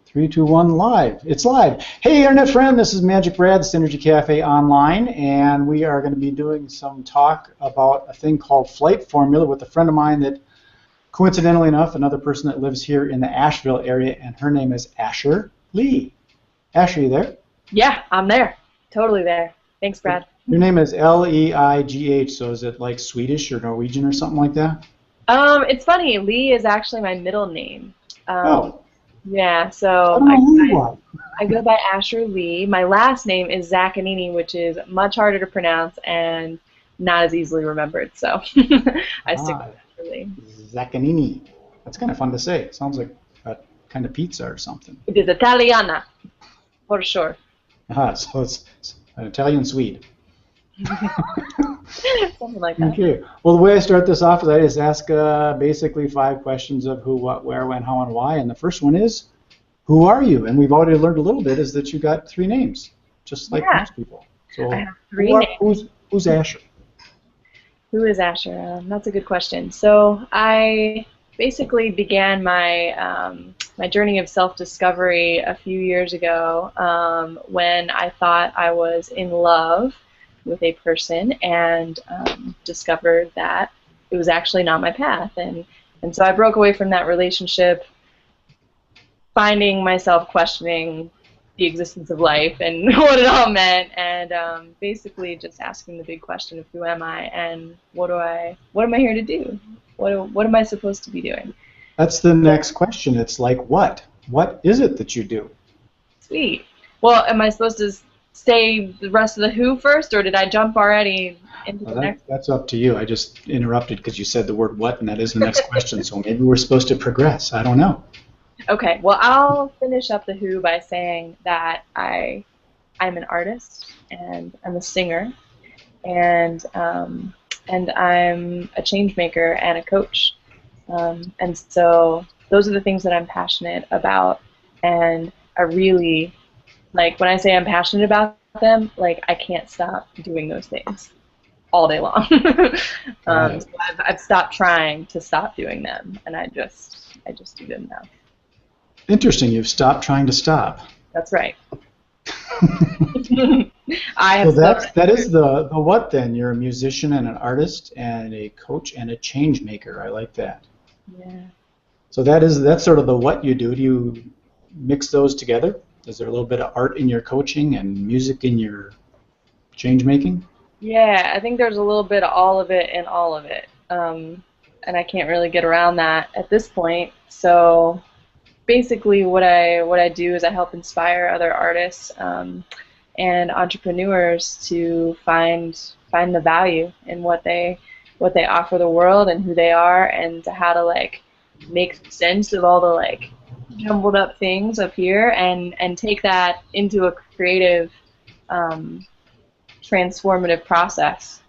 3, 2, 1, live. It's live. Hey, Internet friend, this is Magic Brad, SynergyCafe Online, and we are going to be doing some talk about a thing called flight formula with a friend of mine that, coincidentally enough, another person that lives here in the Asheville area, and her name is Asher Leigh. Asher, you there? Yeah, I'm there. Totally there. Thanks, Brad. Your name is Leigh, so is it like Swedish or Norwegian or something like that? It's funny. Lee is actually my middle name. Oh. Yeah, so I go by Asher Leigh. My last name is Zaccanini, which is much harder to pronounce and not as easily remembered. So I stick with Asher Leigh. Zaccanini. That's kind of fun to say. Sounds like a kind of pizza or something. It is Italiana, for sure. So it's an Italian Swede. Something like that. Okay. Well, the way I start this off is I just ask basically 5 questions of who, what, where, when, how, and why. And the first one is, who are you? And we've already learned a little bit is that you got 3 names, just like most people. So I have 3 names. Who's Asher? Who is Asher? That's a good question. So I basically began my my journey of self-discovery a few years ago when I thought I was in love with a person and discovered that it was actually not my path. And so I broke away from that relationship, finding myself questioning the existence of life and what it all meant, and basically just asking the big question of who am I and what am I here to do? What am I supposed to be doing? That's the next question. It's like what? What is it that you do? Sweet. Well, am I supposed to say the rest of the who first, or did I jump already into the next? That's up to you. I just interrupted because you said the word what, and that is the next question. So maybe we're supposed to progress. I don't know. Okay. Well, I'll finish up the who by saying that I'm an artist and I'm a singer, and I'm a change maker and a coach. And so those are the things that I'm passionate about, and I really, like, when I say I'm passionate about them, like, I can't stop doing those things all day long. So I've stopped trying to stop doing them, and I just do them now. Interesting. You've stopped trying to stop. That's right. I have. So that is the what then? You're a musician and an artist and a coach and a change maker. I like that. Yeah. So that's sort of the what you do. Do you mix those together? Is there a little bit of art in your coaching and music in your change making? Yeah, I think there's a little bit of all of it in all of it, and I can't really get around that at this point. So basically, what I do is I help inspire other artists and entrepreneurs to find the value in what they offer the world and who they are, and to how to like make sense of all the like jumbled up things up here and take that into a creative transformative process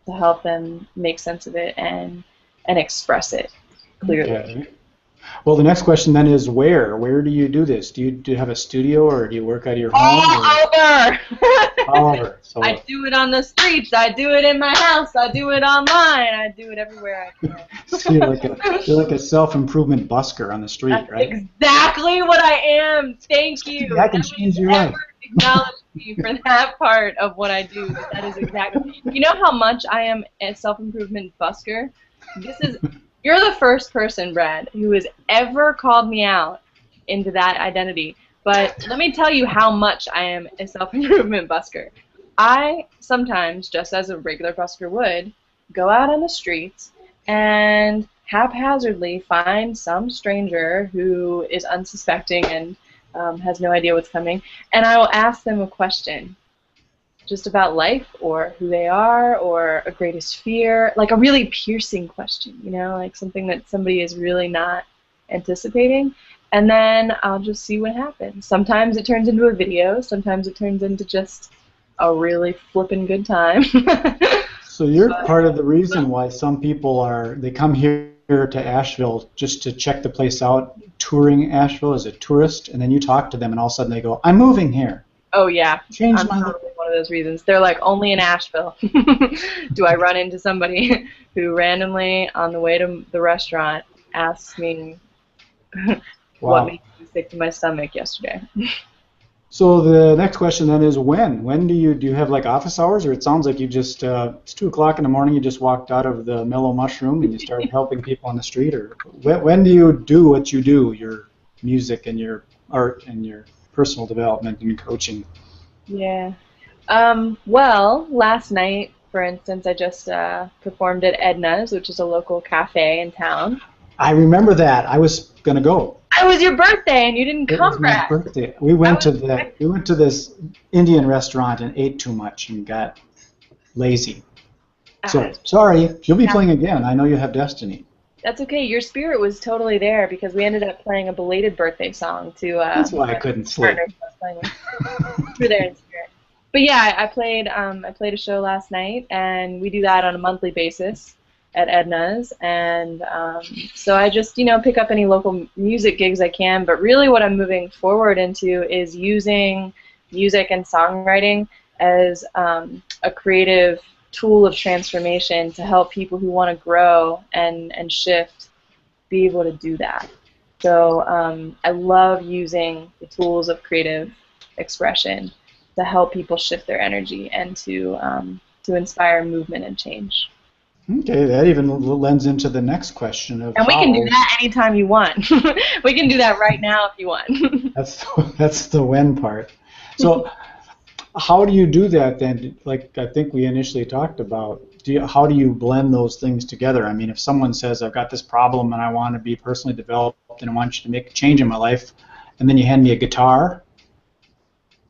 to help them make sense of it and express it clearly. Okay. Well, the next question then is where? Where do you do this? Do you have a studio, or do you work out of your home? All over. All over. So I do it on the streets. I do it in my house. I do it online. I do it everywhere I can. So you're like a self-improvement busker on the street, That's right? exactly what I am. Thank you. I can change your life. Acknowledge me for that part of what I do. That is exactly. You know how much I am a self-improvement busker? You're the first person, Brad, who has ever called me out into that identity. But let me tell you how much I am a self-improvement busker. I sometimes, just as a regular busker would, go out on the streets and haphazardly find some stranger who is unsuspecting and has no idea what's coming, and I will ask them a question just about life or who they are or a greatest fear, like a really piercing question, you know, like something that somebody is really not anticipating, and then I'll just see what happens. Sometimes it turns into a video, sometimes it turns into just a really flippin' good time. So you're part of the reason why some people they come here to Asheville just to check the place out, touring Asheville as a tourist, and then you talk to them and all of a sudden they go, I'm moving here. Oh yeah, I'm totally one of those reasons. They're like, only in Asheville do I run into somebody who randomly on the way to the restaurant asks me what makes you sick to my stomach yesterday. So the next question then is when? When do you have like office hours, or it sounds like you just it's 2 o'clock in the morning, you just walked out of the Mellow Mushroom and you started helping people on the street, or when do you do what you do, your music and your art and your personal development and coaching? Yeah. Well, last night, for instance, I just performed at Edna's, which is a local cafe in town. I remember that. I was gonna go. It was your birthday and you didn't It come, was my Brad. birthday. We went to this Indian restaurant and ate too much and got lazy. So sorry, you'll be playing again. I know you have destiny. That's okay. Your spirit was totally there because we ended up playing a belated birthday song to. That's why I couldn't sleep. We're there in spirit. But yeah, I played a show last night, and we do that on a monthly basis at Edna's, and so I just pick up any local music gigs I can. But really, what I'm moving forward into is using music and songwriting as a creative tool of transformation to help people who want to grow and shift be able to do that. So I love using the tools of creative expression to help people shift their energy and to inspire movement and change. Okay, that even lends into the next question of and we can do that anytime you want. We can do that right now if you want. That's the when part. So how do you do that then? Like I think we initially talked about, how do you blend those things together? I mean, if someone says, I've got this problem and I want to be personally developed and I want you to make a change in my life, and then you hand me a guitar.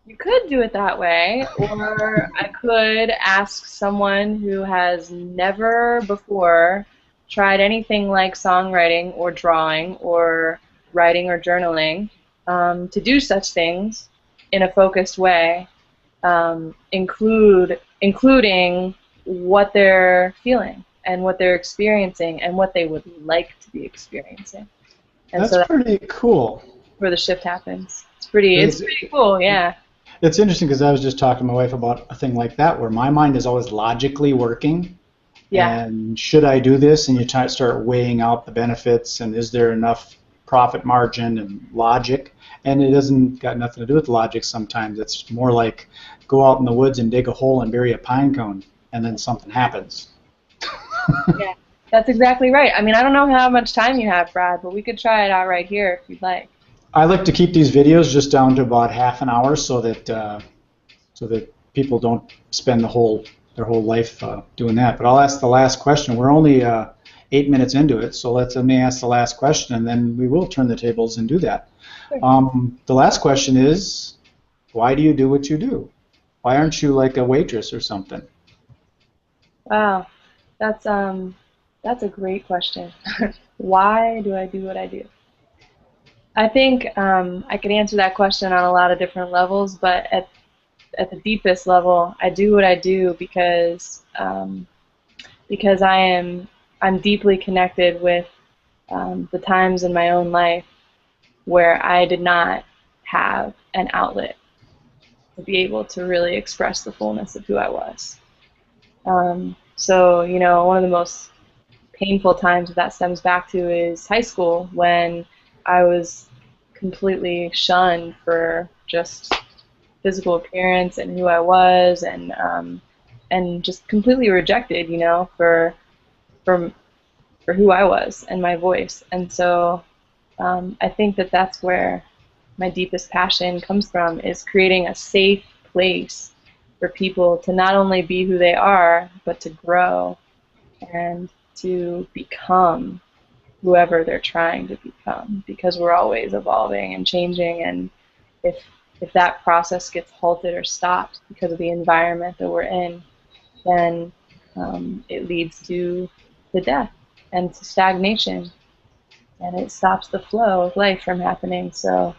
You could do it that way, or I could ask someone who has never before tried anything like songwriting or drawing or writing or journaling to do such things in a focused way, including what they're feeling and what they're experiencing and what they would like to be experiencing. And that's pretty cool. Where the shift happens. It's pretty cool, yeah. It's interesting because I was just talking to my wife about a thing like that where my mind is always logically working. Yeah. And should I do this? And you start weighing out the benefits and is there enough profit margin and logic? And it doesn't got nothing to do with logic sometimes. It's more like go out in the woods and dig a hole and bury a pine cone and then something happens. Yeah, that's exactly right. I mean, I don't know how much time you have, Brad, but we could try it out right here if you'd like. I like to keep these videos just down to about half an hour so that people don't spend their whole life doing that. But I'll ask the last question. We're only 8 minutes into it, so let me ask the last question, and then we will turn the tables and do that. Sure. The last question is, why do you do what you do? Why aren't you like a waitress or something? Wow, that's a great question. Why do I do what I do? I think I could answer that question on a lot of different levels, but at the deepest level, I do what I do because I'm deeply connected with the times in my own life where I did not have an outlet to be able to really express the fullness of who I was. So, one of the most painful times that stems back to is high school, when I was completely shunned for just physical appearance and who I was, and just completely rejected, for who I was and my voice. And so I think that that's where my deepest passion comes from, is creating a safe place for people to not only be who they are, but to grow and to become whoever they're trying to become, because we're always evolving and changing, and if that process gets halted or stopped because of the environment that we're in, then it leads to the death and to stagnation, and it stops the flow of life from happening. So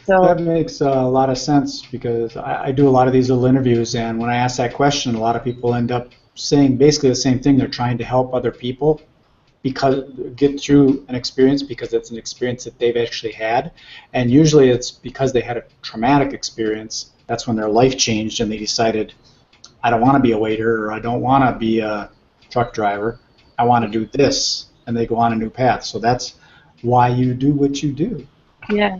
that makes a lot of sense, because I do a lot of these little interviews, and when I ask that question, a lot of people end up saying basically the same thing. They're trying to help other people get through an experience because it's an experience that they've actually had, and usually it's because they had a traumatic experience. That's when their life changed and they decided, I don't want to be a waiter, or I don't want to be a truck driver, I want to do this, and they go on a new path. So that's why you do what you do. Yeah,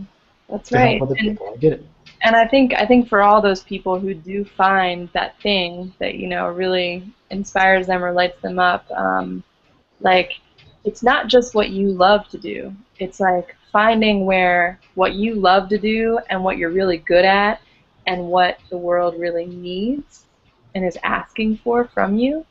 that's to help right. other people. I get it. And I think for all those people who do find that thing that really inspires them or lights them up, like it's not just what you love to do. It's like finding where what you love to do and what you're really good at and what the world really needs and is asking for from you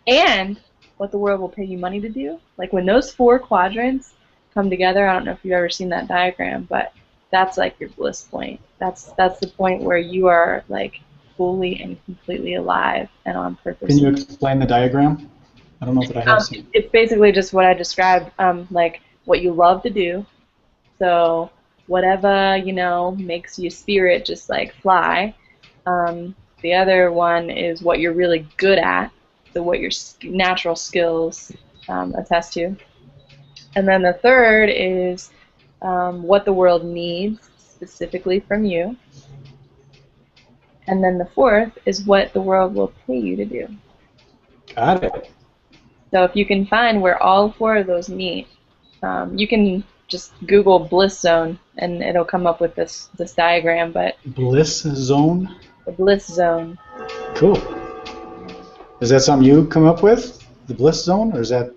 and what the world will pay you money to do. Like when those four quadrants come together, I don't know if you've ever seen that diagram, but that's like your bliss point. That's the point where you are like fully and completely alive and on purpose. Can you explain the diagram? I don't know that I have seen. It's basically just what I described, like what you love to do. So whatever makes your spirit just like fly. The other one is what you're really good at, so what your natural skills attest to. And then the third is what the world needs specifically from you. And then the fourth is what the world will pay you to do. Got it. So if you can find where all four of those meet, you can just Google bliss zone and it'll come up with this diagram. But Bliss zone? the bliss zone. Cool. Is that something you come up with, the bliss zone, or is that?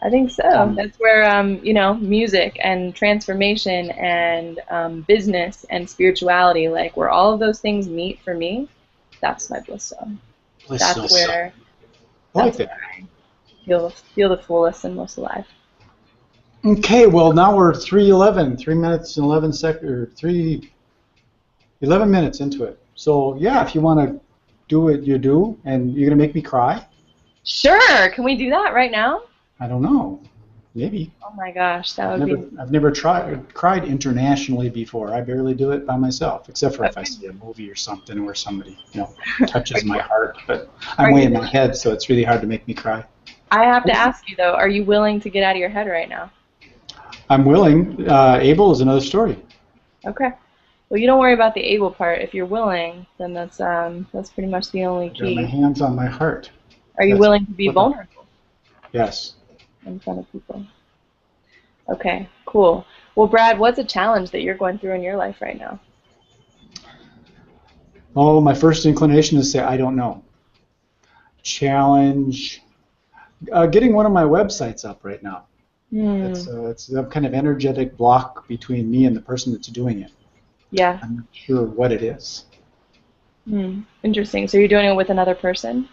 I think so. That's where music and transformation and business and spirituality, like where all of those things meet for me. That's my bliss zone. That's where. I like that. Feel the fullest and most alive. Okay, well now we're 3:11, 3 minutes and 11 seconds, or 11 minutes into it. So yeah, if you want to do what you do, and you're gonna make me cry. Sure. Can we do that right now? I don't know. Maybe. Oh my gosh, that would be. I've never cried internationally before. I barely do it by myself, except for if I see a movie or something where somebody touches my heart. But I'm way in my head, so it's really hard to make me cry. I have to ask you though, are you willing to get out of your head right now? I'm willing. Able is another story. Okay. Well, you don't worry about the able part. If you're willing, then that's pretty much the only key. Got my hands on my heart. Are you willing to be vulnerable? Yes. In front of people. Okay, cool. Well, Brad, what's a challenge that you're going through in your life right now? Oh, my first inclination is to say I don't know. Challenge. Getting one of my websites up right now. It's a kind of energetic block between me and the person that's doing it. Yeah. I'm not sure what it is. Interesting. So you're doing it with another person?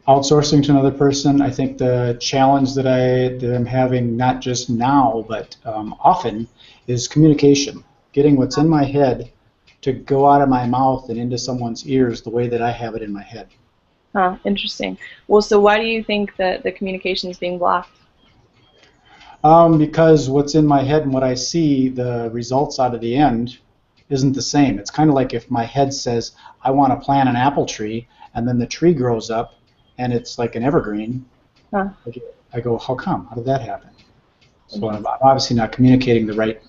Outsourcing to another person. I think the challenge that I'm having, not just now, but often, is communication. Getting what's in my head to go out of my mouth and into someone's ears the way that I have it in my head. Huh, interesting. Well, so why do you think that the communication is being blocked? Because what's in my head and what I see, the results out of the end, isn't the same. It's kind of like if my head says, I want to plant an apple tree, and then the tree grows up, and it's like an evergreen. Huh. I go, how come? How did that happen? So I'm obviously not communicating the right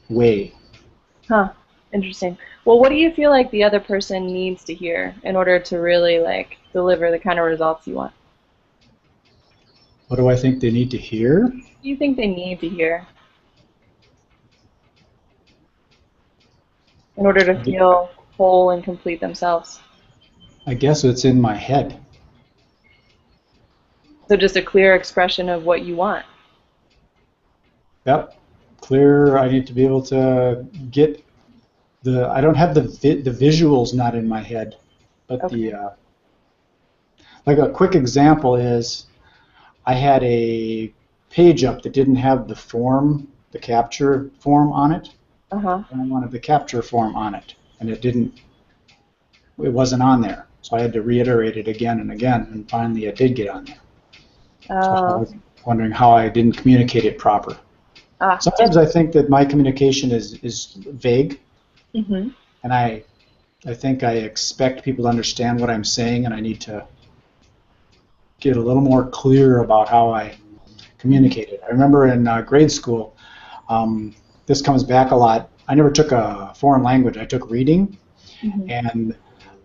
way. Huh. Interesting. Well, what do you feel like the other person needs to hear in order to really like deliver the kind of results you want? What do I think they need to hear? What do you think they need to hear in order to feel whole and complete themselves? I guess it's in my head. So just a clear expression of what you want. Yep. Clear. I need to be able to get I don't have the visuals not in my head, but okay. Like a quick example is I had a page up that didn't have the capture form on it. Uh-huh. And I wanted the capture form on it, and it wasn't on there. So I had to reiterate it again and again, and finally it did get on there. So I was wondering how I didn't communicate it proper. Sometimes I think that my communication is vague. Mm-hmm. And I think I expect people to understand what I'm saying, and I need to get a little more clear about how I communicate it. I remember in grade school, this comes back a lot. I never took a foreign language. I took reading, and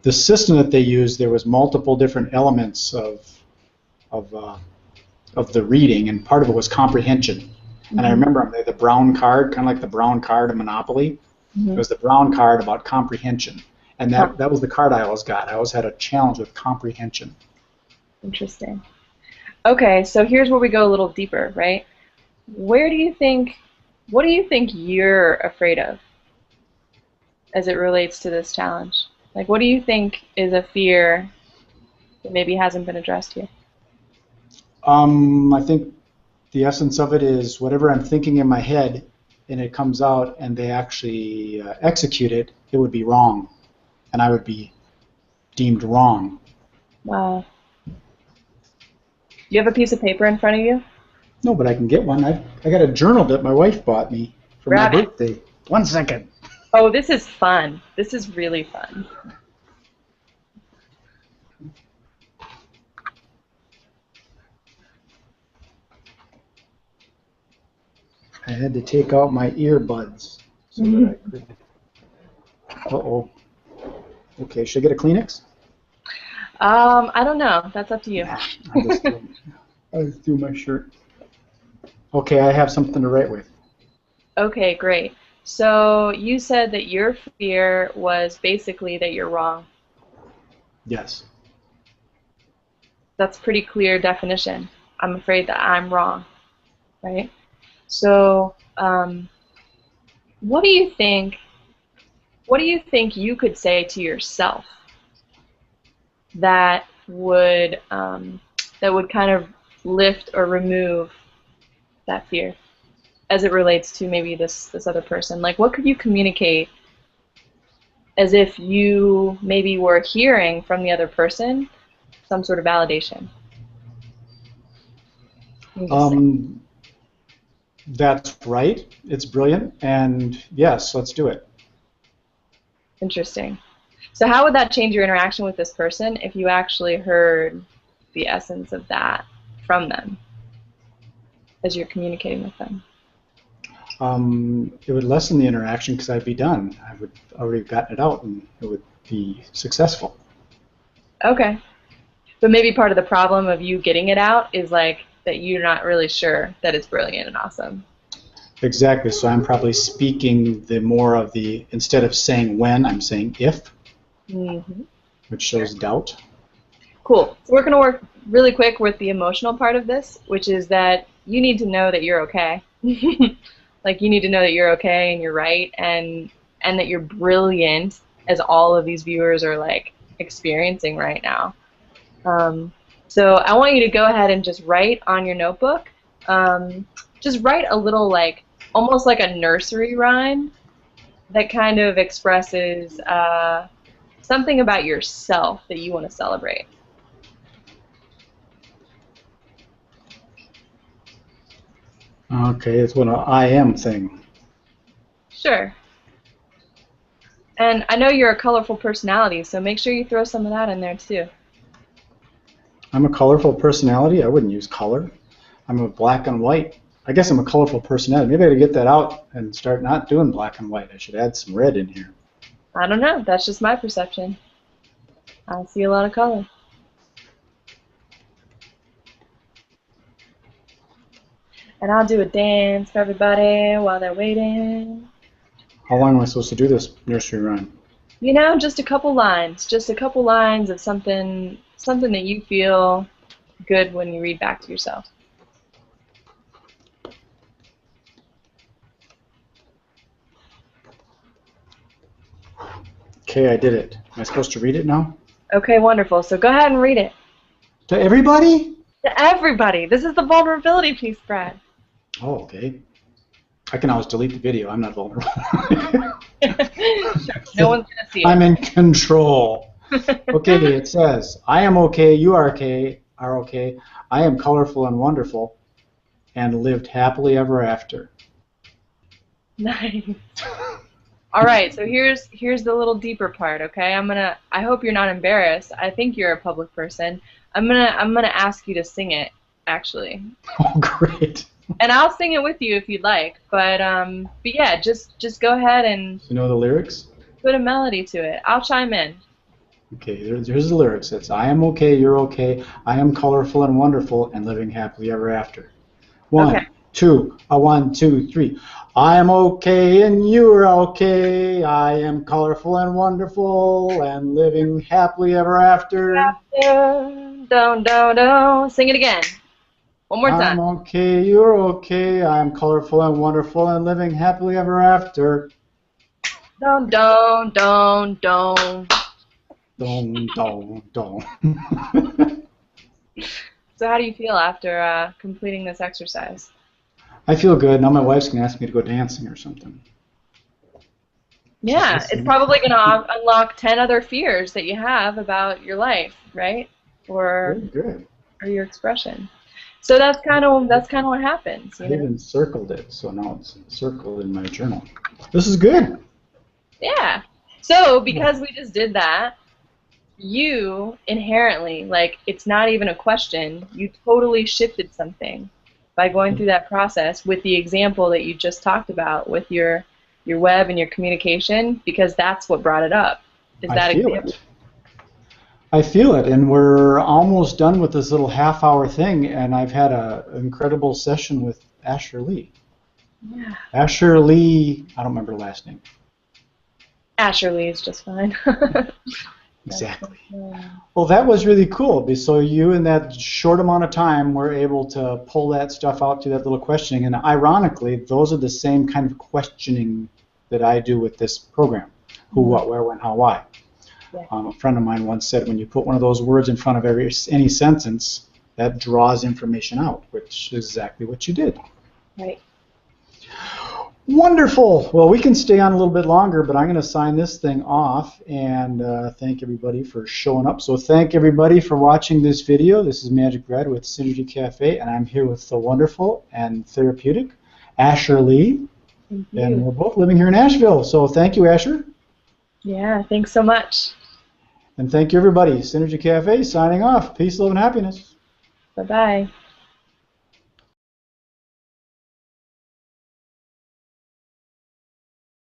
the system that they used, there was multiple different elements of the reading, and part of it was comprehension. And I remember them, the brown card, kind of like the brown card of Monopoly. It was the brown card about comprehension. And that was the card I always got. I always had a challenge with comprehension. Interesting. Okay, so here's where we go a little deeper, right? What do you think you're afraid of as it relates to this challenge? Like, what do you think is a fear that maybe hasn't been addressed yet? I think the essence of it is whatever I'm thinking in my head and it comes out and they actually execute it, it would be wrong. And I would be deemed wrong. Wow. Do you have a piece of paper in front of you? No, but I can get one. I got a journal that my wife bought me for my birthday. 1 second. Oh, this is fun. This is really fun. I had to take out my earbuds so that I could. Uh-oh. Okay, should I get a Kleenex? I don't know. That's up to you. Nah, I just threw my shirt. Okay, I have something to write with. Okay, great. So you said that your fear was basically that you're wrong. Yes. That's pretty clear definition. I'm afraid that I'm wrong, right? So, what do you think you could say to yourself that would kind of lift or remove that fear as it relates to maybe this other person? Like, what could you communicate as if you maybe were hearing from the other person some sort of validation? That's right. It's brilliant, and yes, let's do it. Interesting. So how would that change your interaction with this person if you actually heard the essence of that from them as you're communicating with them? It would lessen the interaction because I'd be done. I would already have gotten it out, and it would be successful. Okay. But maybe part of the problem of you getting it out is like that you're not really sure that it's brilliant and awesome. Exactly. So I'm probably speaking instead of saying when, I'm saying if, which shows doubt. Cool. So we're going to work really quick with the emotional part of this, which is that you need to know that you're okay. Like, you need to know that you're okay and you're right and that you're brilliant, as all of these viewers are like experiencing right now. So I want you to go ahead and just write on your notebook. Just write a little, like, almost like a nursery rhyme that kind of expresses something about yourself that you want to celebrate. Okay, it's what an I am thing. Sure. And I know you're a colorful personality, so make sure you throw some of that in there too. I'm a colorful personality? I wouldn't use color. I'm a black and white. I guess I'm a colorful personality. Maybe I gotta get that out and start not doing black and white. I should add some red in here. I don't know. That's just my perception. I see a lot of color. And I'll do a dance for everybody while they're waiting. How long am I supposed to do this nursery rhyme? You know, just a couple lines. Just a couple lines of something that you feel good when you read back to yourself. Okay, I did it. Am I supposed to read it now? Okay, wonderful. So go ahead and read it. To everybody? To everybody. This is the vulnerability piece, Brad. Oh, okay. I can always delete the video. I'm not vulnerable. No one's going to see it. I'm in control. Okay, it says, I am okay, you are okay, I am colorful and wonderful, and lived happily ever after. Nice. All right, so here's the little deeper part, okay? I hope you're not embarrassed. I think you're a public person. I'm gonna ask you to sing it, actually. Oh, great. And I'll sing it with you if you'd like, but yeah, just go ahead and You know the lyrics? put a melody to it. I'll chime in. Okay, here's the lyrics. It's I am okay, you're okay, I am colorful and wonderful, and living happily ever after. 1, Okay. 2. 1, 2, 3. I am okay and you are okay. I am colorful and wonderful and living happily ever after. Don't. Sing it again. One more time. I'm okay, you're okay. I am colorful and wonderful and living happily ever after. Don't. Don't. So how do you feel after completing this exercise? I feel good. Now my wife's going to ask me to go dancing or something. Yeah, it's probably going to unlock 10 other fears that you have about your life, right? Or your expression. So that's kind of what happens. I even circled it, so now it's circled in my journal. This is good. Yeah. So because we just did that, you inherently, like, it's not even a question, you totally shifted something by going through that process with the example that you just talked about with your web and your communication, because that's what brought it up. Is that example? I feel it, and we're almost done with this little half-hour thing, and I've had an incredible session with Asher Leigh. Yeah. Asher Leigh, I don't remember the last name. Asher Leigh is just fine. Exactly. Well, that was really cool. So you, in that short amount of time, were able to pull that stuff out to that little questioning. And ironically, those are the same kind of questioning that I do with this program. Who, what, where, when, how, why. Yeah. A friend of mine once said, when you put one of those words in front of any sentence, that draws information out, which is exactly what you did. Right. Wonderful. Well, we can stay on a little bit longer, but I'm going to sign this thing off and thank everybody for showing up. So thank everybody for watching this video. This is Magic Red with Synergy Cafe, and I'm here with the wonderful and therapeutic Asher Leigh. Thank you. And we're both living here in Asheville. So thank you, Asher. Yeah, thanks so much. And thank you, everybody. Synergy Cafe signing off. Peace, love, and happiness. Bye-bye.